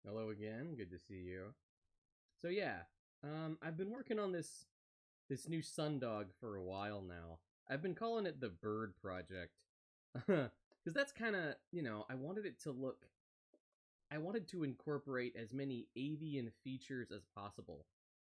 Hello again. Good to see you. So yeah, I've been working on this new sundog for a while now. I've been calling it the Bird Project because that's kind of I wanted it to look. I wanted to incorporate as many avian features as possible.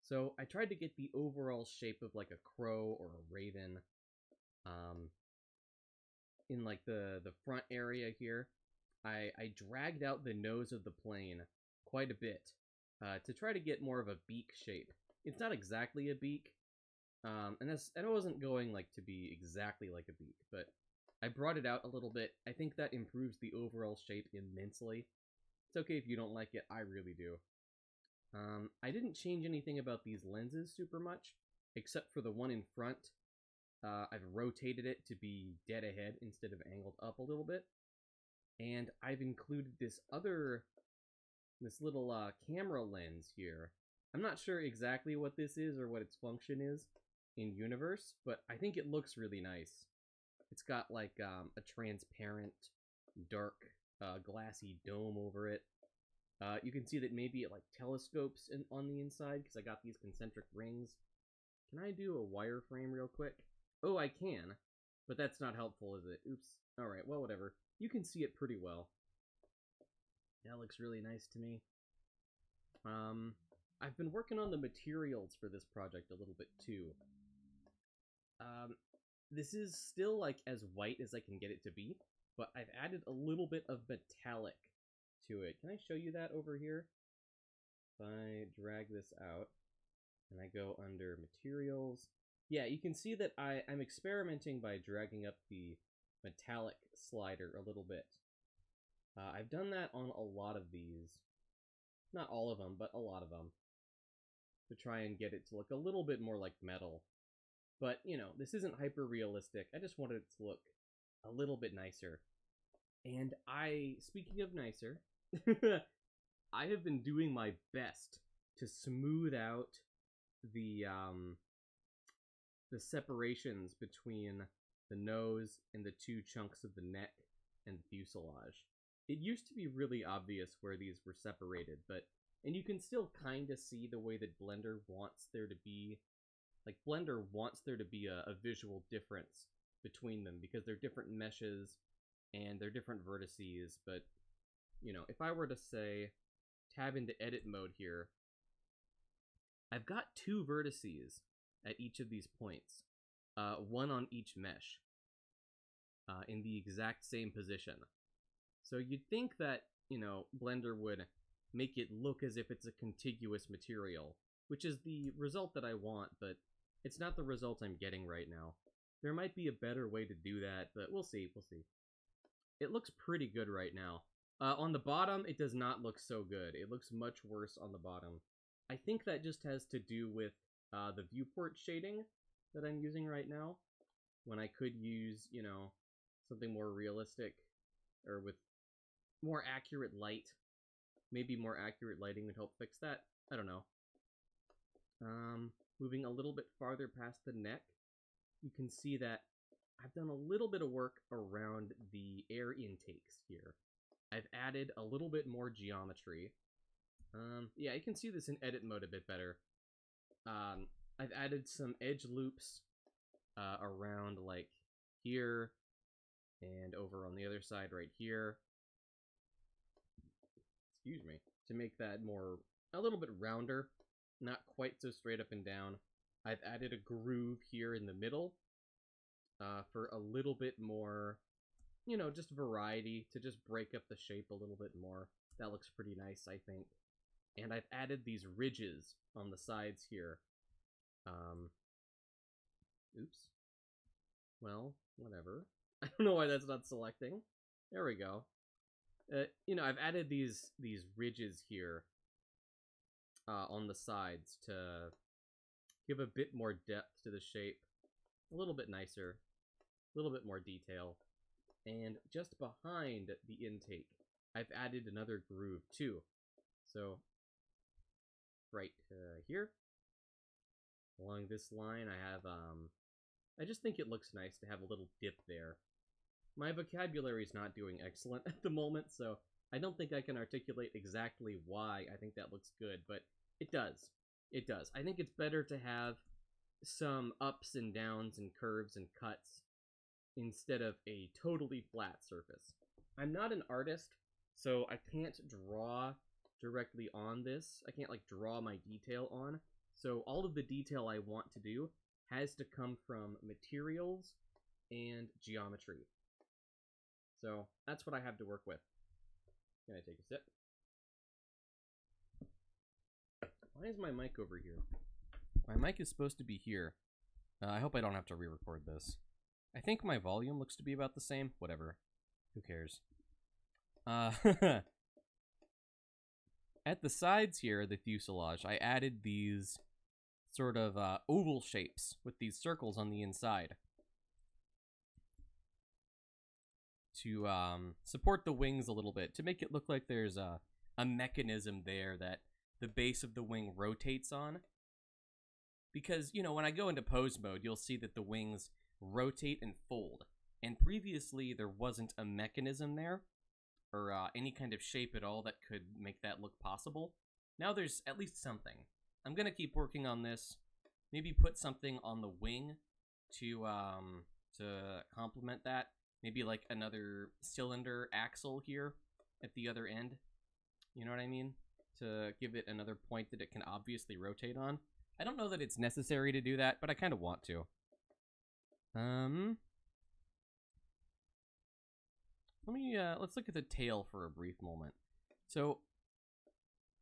So I tried to get the overall shape of like a crow or a raven, um, in like the front area here. I dragged out the nose of the plane quite a bit to try to get more of a beak shape. It's not exactly a beak, and I wasn't going like to be exactly like a beak, but I brought it out a little bit. I think that improves the overall shape immensely. It's okay if you don't like it. I really do. I didn't change anything about these lenses super much, except for the one in front. I've rotated it to be dead ahead instead of angled up a little bit, and I've included this little camera lens here. I'm not sure exactly what this is or what its function is in universe, but I think it looks really nice. It's got like a transparent, dark, glassy dome over it. You can see that maybe it like telescopes on the inside because I got these concentric rings. Can I do a wireframe real quick? Oh, I can, but that's not helpful, is it? Oops. All right, well, whatever. You can see it pretty well. That looks really nice to me. Um, I've been working on the materials for this project a little bit too. Um, this is still like as white as I can get it to be, but I've added a little bit of metallic to it. Can I show you that over here? If I drag this out and I go under materials, yeah, you can see that I'm experimenting by dragging up the metallic slider a little bit. I've done that on a lot of these. Not all of them, but a lot of them. To try and get it to look a little bit more like metal. But, this isn't hyper realistic. I just wanted it to look a little bit nicer. And speaking of nicer, I have been doing my best to smooth out the the separations between the nose and the two chunks of the neck and the fuselage. It used to be really obvious where these were separated, and you can still kind of see the way that Blender wants there to be. Like, Blender wants there to be a visual difference between them because they're different meshes and they're different vertices. But, if I were to say, tab into edit mode here, I've got two vertices at each of these points, one on each mesh, in the exact same position. So you'd think that, Blender would make it look as if it's a contiguous material, which is the result that I want, but it's not the result I'm getting right now. There might be a better way to do that, but we'll see. It looks pretty good right now. On the bottom, it does not look so good. It looks much worse on the bottom. I think that just has to do with the viewport shading that I'm using right now, when I could use, something more realistic or with more accurate light. Maybe more accurate lighting would help fix that. I don't know. Moving a little bit farther past the neck, you can see that I've done a little bit of work around the air intakes here. I've added a little bit more geometry. Yeah, you can see this in edit mode a bit better. I've added some edge loops around like here and over on the other side right here. Excuse me. To make that a little bit rounder, not quite so straight up and down. I've added a groove here in the middle for a little bit more, just variety, to just break up the shape a little bit more. That looks pretty nice, I think. And I've added these ridges on the sides here. Oops. Well, whatever. I don't know why that's not selecting. There we go. I've added these ridges here on the sides to give a bit more depth to the shape, a little bit nicer, a little bit more detail. And just behind the intake, I've added another groove too. So right here, along this line, I have, I just think it looks nice to have a little dip there. My vocabulary is not doing excellent at the moment, so I don't think I can articulate exactly why I think that looks good, but it does. It does. I think it's better to have some ups and downs and curves and cuts instead of a totally flat surface. I'm not an artist, so I can't draw directly on this. I can't like draw my detail on. So all of the detail I want to do has to come from materials and geometry. So that's what I have to work with. Can I take a sip? Why is my mic over here? My mic is supposed to be here. I hope I don't have to re-record this. I think my volume looks to be about the same. Whatever. Who cares? At the sides here, the fuselage, I added these sort of oval shapes with these circles on the inside to support the wings a little bit, to make it look like there's a mechanism there that the base of the wing rotates on. Because, you know, when I go into pose mode, you'll see that the wings rotate and fold. And previously, there wasn't a mechanism there, or any kind of shape at all that could make that look possible. Now there's at least something. I'm gonna keep working on this. Maybe put something on the wing to complement that. Maybe like another cylinder axle here at the other end. You know what I mean? To give it another point that it can obviously rotate on. I don't know that it's necessary to do that, but I kind of want to. Let's look at the tail for a brief moment. So,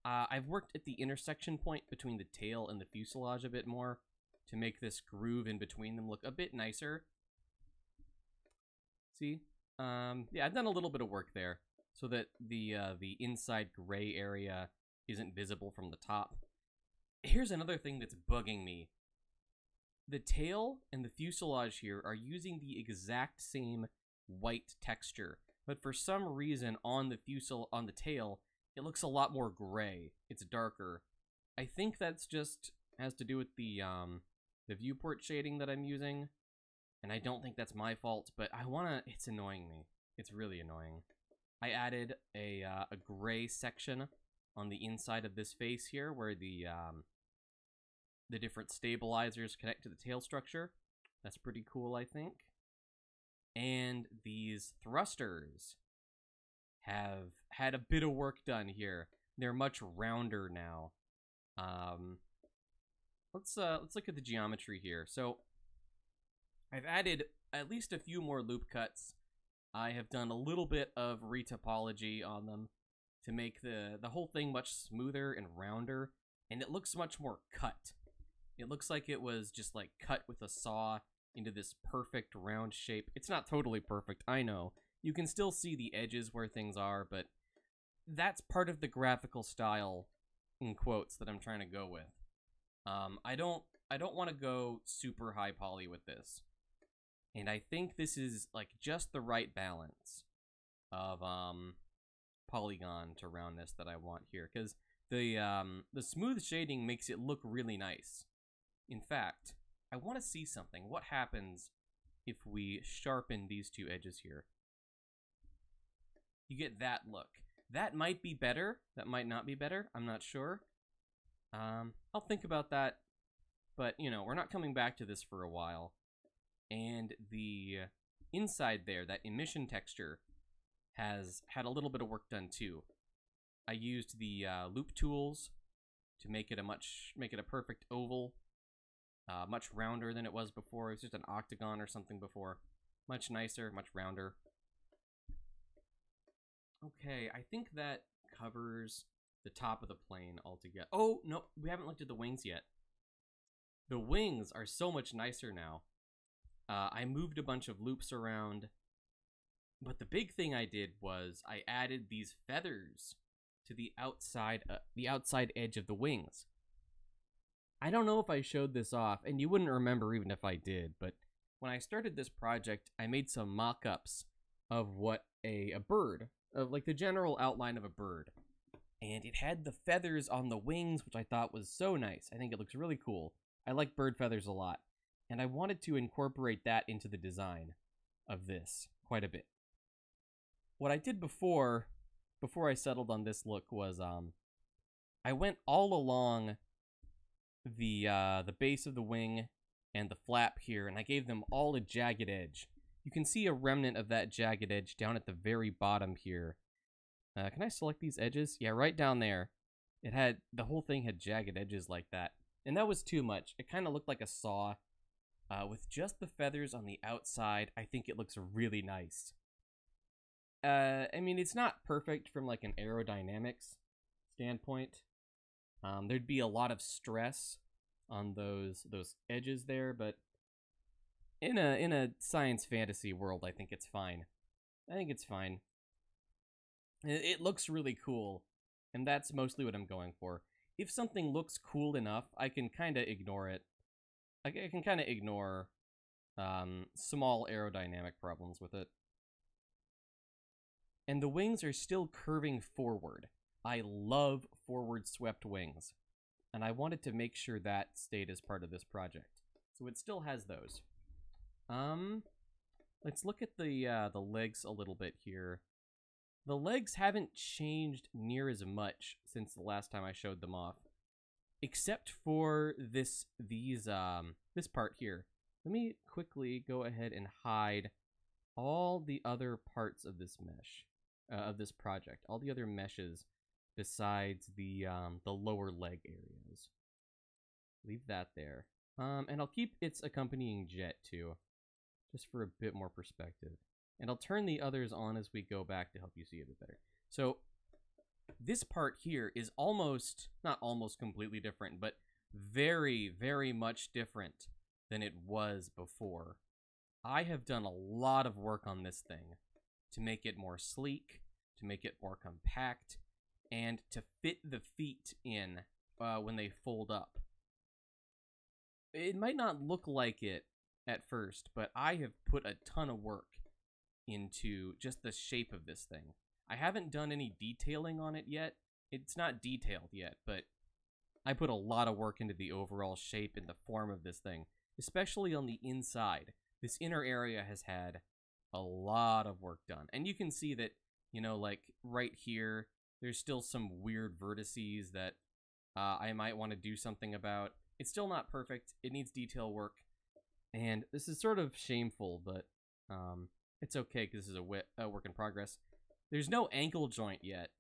I've worked at the intersection point between the tail and the fuselage a bit more to make this groove in between them look a bit nicer. See? Yeah, I've done a little bit of work there so that the inside gray area isn't visible from the top. Here's another thing that's bugging me. The tail and the fuselage here are using the exact same white texture, but for some reason on the tail, it looks a lot more gray. It's darker. I think that's just has to do with the viewport shading that I'm using, and I don't think that's my fault, but it's annoying me. It's really annoying. I added a gray section on the inside of this face here where the different stabilizers connect to the tail structure. That's pretty cool, I think. And these thrusters have had a bit of work done here. They're much rounder now. Let's look at the geometry here. So I've added at least a few more loop cuts. I have done a little bit of retopology on them to make the whole thing much smoother and rounder, and it looks much more cut. It looks like it was just like cut with a saw into this perfect round shape. It's not totally perfect, I know. You can still see the edges where things are, but that's part of the graphical style, in quotes, that I'm trying to go with. I don't want to go super high poly with this. And I think this is like just the right balance of polygon to roundness that I want here, because the smooth shading makes it look really nice. In fact, I want to see something. What happens if we sharpen these two edges here? You get that look. That might be better. That might not be better. I'm not sure. I'll think about that. But, you know, we're not coming back to this for a while. And the inside there, that emission texture, has had a little bit of work done too. I used the loop tools to make it a perfect oval. Much rounder than it was before. It was just an octagon or something before. Much nicer, much rounder. Okay, I think that covers the top of the plane altogether. Oh, no, we haven't looked at the wings yet. The wings are so much nicer now. I moved a bunch of loops around, but the big thing I did was I added these feathers to the outside edge of the wings. I don't know if I showed this off, and you wouldn't remember even if I did, but when I started this project, I made some mock-ups of what a bird, of like the general outline of a bird. And it had the feathers on the wings, which I thought was so nice. I think it looks really cool. I like bird feathers a lot. And I wanted to incorporate that into the design of this quite a bit. What I did before before I settled on this look was I went all along the base of the wing and the flap here, and I gave them all a jagged edge. You can see a remnant of that jagged edge down at the very bottom here. Can I select these edges? Yeah, right down there. The whole thing had jagged edges like that. And that was too much. It kind of looked like a saw. With just the feathers on the outside, I think it looks really nice. I mean, it's not perfect from like an aerodynamics standpoint. There'd be a lot of stress on those edges there, but in a science fantasy world, I think it's fine. I think it's fine. It looks really cool, and that's mostly what I'm going for. If something looks cool enough, I can kind of ignore it. I can kind of ignore small aerodynamic problems with it. And the wings are still curving forward. I love forward swept wings, and I wanted to make sure that stayed as part of this project. So it still has those. Let's look at the legs a little bit here. The legs haven't changed near as much since the last time I showed them off, except for this part here. Let me quickly go ahead and hide all the other parts of this mesh, of this project, all the other meshes besides the lower leg areas. Leave that there. And I'll keep its accompanying jet too, just for a bit more perspective. And I'll turn the others on as we go back to help you see it a bit better. So this part here is not almost completely different, but very, very much different than it was before. I have done a lot of work on this thing to make it more sleek, to make it more compact, and to fit the feet in when they fold up. It might not look like it at first, but I have put a ton of work into just the shape of this thing. I haven't done any detailing on it yet. It's not detailed yet, but I put a lot of work into the overall shape and the form of this thing, especially on the inside. This inner area has had a lot of work done. And you can see that, you know, like right here, there's still some weird vertices that I might want to do something about. It's still not perfect. It needs detail work. And this is sort of shameful, but it's okay because this is a work in progress. There's no ankle joint yet.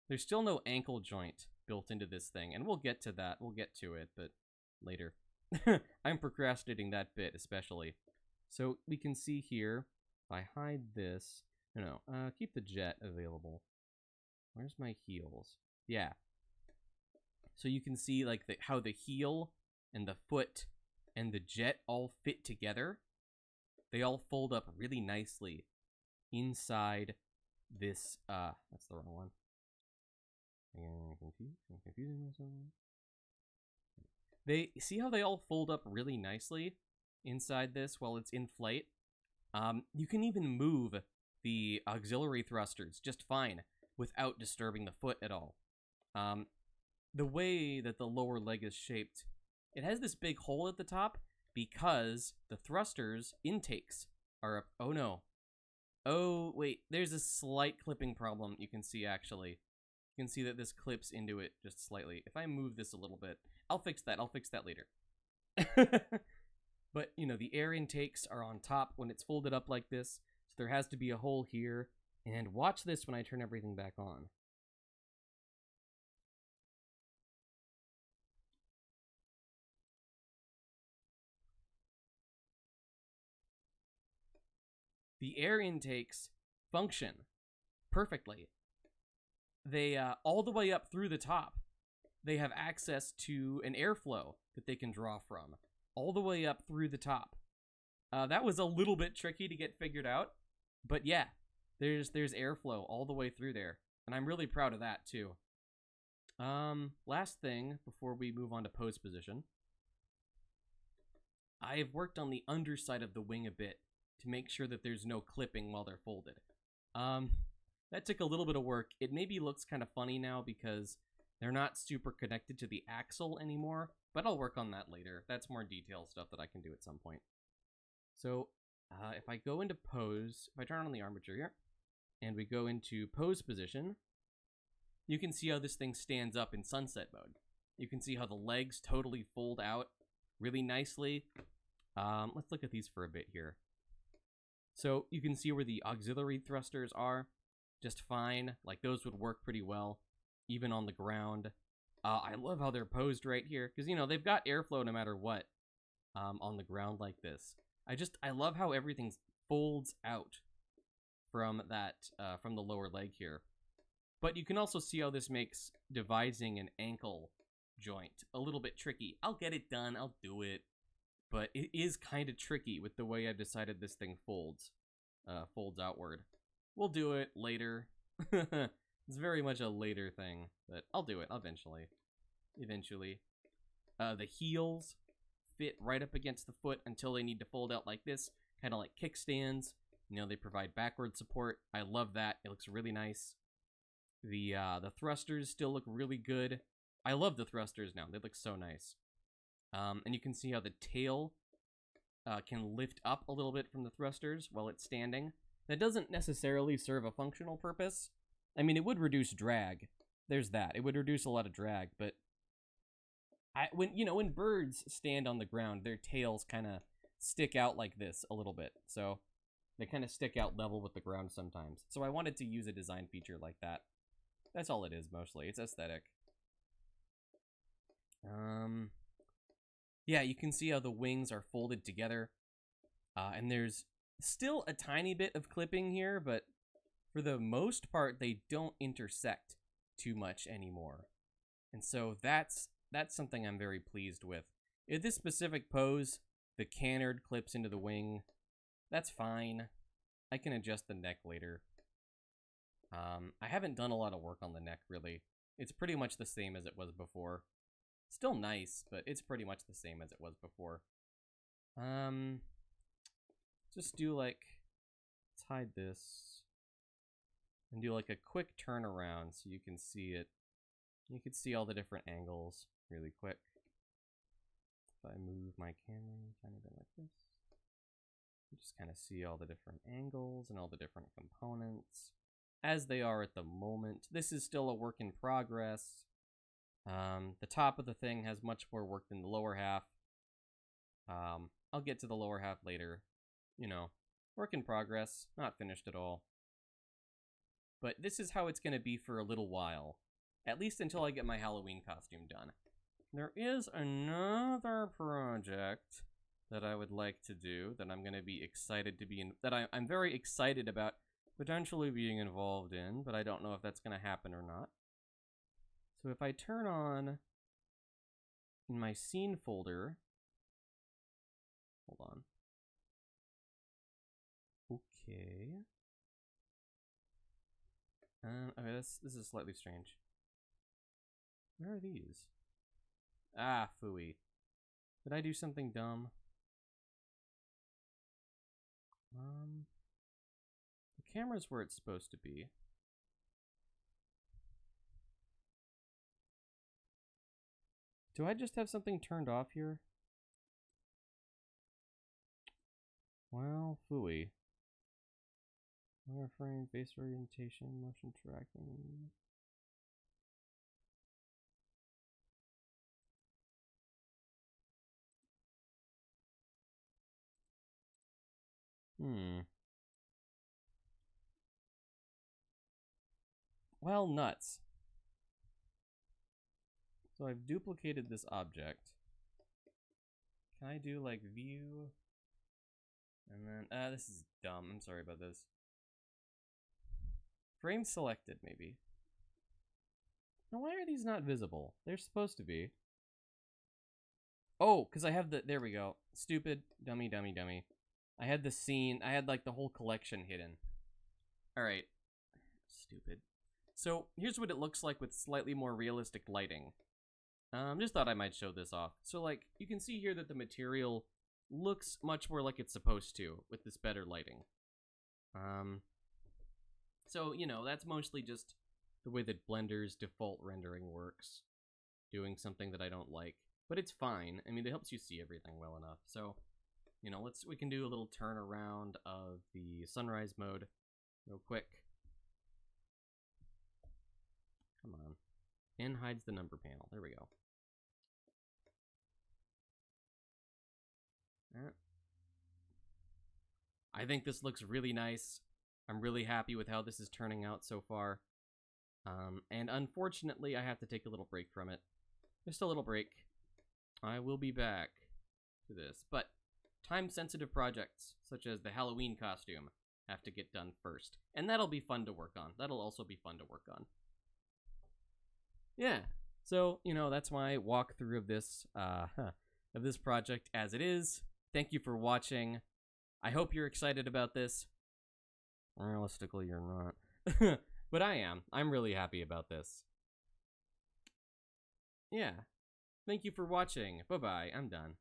There's still no ankle joint built into this thing, and we'll get to that. We'll get to it, but later. I'm procrastinating that bit, especially. So we can see here, if I hide this, keep the jet available. Where's my heels? Yeah. So you can see like how the heel and the foot and the jet all fit together. They all fold up really nicely inside this, that's the wrong one. I'm confusing myself. See how they all fold up really nicely inside this while it's in flight? You can even move the auxiliary thrusters just fine without disturbing the foot at all. The way that the lower leg is shaped, it has this big hole at the top because the thrusters intakes are up. Oh no. Oh wait, there's a slight clipping problem you can see actually. You can see that this clips into it just slightly. If I move this a little bit, I'll fix that later. But, you know, the air intakes are on top when it's folded up like this, so there has to be a hole here. And watch this when I turn everything back on. The air intakes function perfectly. They, all the way up through the top, they have access to an airflow that they can draw from, all the way up through the top. That was a little bit tricky to get figured out, but yeah, there's airflow all the way through there, and I'm really proud of that too. Last thing before we move on to pose position, I've worked on the underside of the wing a bit to make sure that there's no clipping while they're folded. That took a little bit of work. It maybe looks kind of funny now because they're not super connected to the axle anymore, but I'll work on that later. That's more detailed stuff that I can do at some point. So if I go into pose, if I turn on the armature here, and we go into pose position, you can see how this thing stands up in sunset mode. You can see how the legs totally fold out really nicely. Let's look at these for a bit here. So you can see where the auxiliary thrusters are just fine. Like, those would work pretty well, even on the ground. I love how they're posed right here, because, you know, they've got airflow no matter what on the ground like this. I love how everything folds out from from the lower leg here. But you can also see how this makes devising an ankle joint a little bit tricky. I'll get it done, I'll do it. But it is kind of tricky with the way I've decided this thing folds outward. We'll do it later. It's very much a later thing, but I'll do it eventually. The heels fit right up against the foot until they need to fold out like this, kind of like kickstands. You know, they provide backward support. I love that. It looks really nice. The thrusters still look really good. I love the thrusters now. They look so nice. And you can see how the tail can lift up a little bit from the thrusters while it's standing. That doesn't necessarily serve a functional purpose. I mean, it would reduce drag. There's that. It would reduce a lot of drag, but when birds stand on the ground, their tails kind of stick out like this a little bit. So they kind of stick out level with the ground sometimes. So I wanted to use a design feature like that. That's all it is mostly. It's aesthetic. Yeah, you can see how the wings are folded together. And there's still a tiny bit of clipping here, but for the most part, they don't intersect too much anymore. And so that's something I'm very pleased with. In this specific pose, the canard clips into the wing. That's fine. I can adjust the neck later. I haven't done a lot of work on the neck, really. It's pretty much the same as it was before. Still nice, but it's pretty much the same as it was before. Just do like, let's hide this. And do like a quick turnaround so you can see it. You can see all the different angles really quick. If I move my camera a tiny bit like this, you just kind of see all the different angles and all the different components as they are at the moment. This is still a work in progress. The top of the thing has much more work than the lower half. I'll get to the lower half later. You know, work in progress, not finished at all. But this is how it's going to be for a little while. At least until I get my Halloween costume done. There is another project that I would like to do that I'm going to be excited to be in, that I'm very excited about potentially being involved in, but I don't know if that's going to happen or not. So if I turn on in my scene folder, hold on. Okay. Okay, this is slightly strange. Where are these? Ah, phooey. Did I do something dumb? The camera's where it's supposed to be. Do I just have something turned off here? Well, phooey. Wireframe, face orientation, motion tracking. Well, nuts. So I've duplicated this object. Can I do like view? And then, this is dumb. I'm sorry about this. Frame selected, maybe. Now, why are these not visible? They're supposed to be. Oh, because I have the, there we go. Stupid, dummy. I had the scene, I had like the whole collection hidden. Alright. Stupid. So, here's what it looks like with slightly more realistic lighting. Just thought I might show this off. So, like, you can see here that the material looks much more like it's supposed to with this better lighting. So, you know, that's mostly just the way that Blender's default rendering works. Doing something that I don't like. But it's fine. I mean, it helps you see everything well enough. So, you know, we can do a little turnaround of the sunrise mode real quick. Come and hides the number panel. There we go. I think this looks really nice. I'm really happy with how this is turning out so far. And unfortunately, I have to take a little break from it. Just a little break. I will be back to this, but time-sensitive projects, such as the Halloween costume, have to get done first. And that'll be fun to work on. That'll also be fun to work on. Yeah, so, you know, that's my walkthrough of this project as it is. Thank you for watching. I hope you're excited about this. Realistically, you're not. But I am. I'm really happy about this. Yeah. Thank you for watching. Bye-bye. I'm done.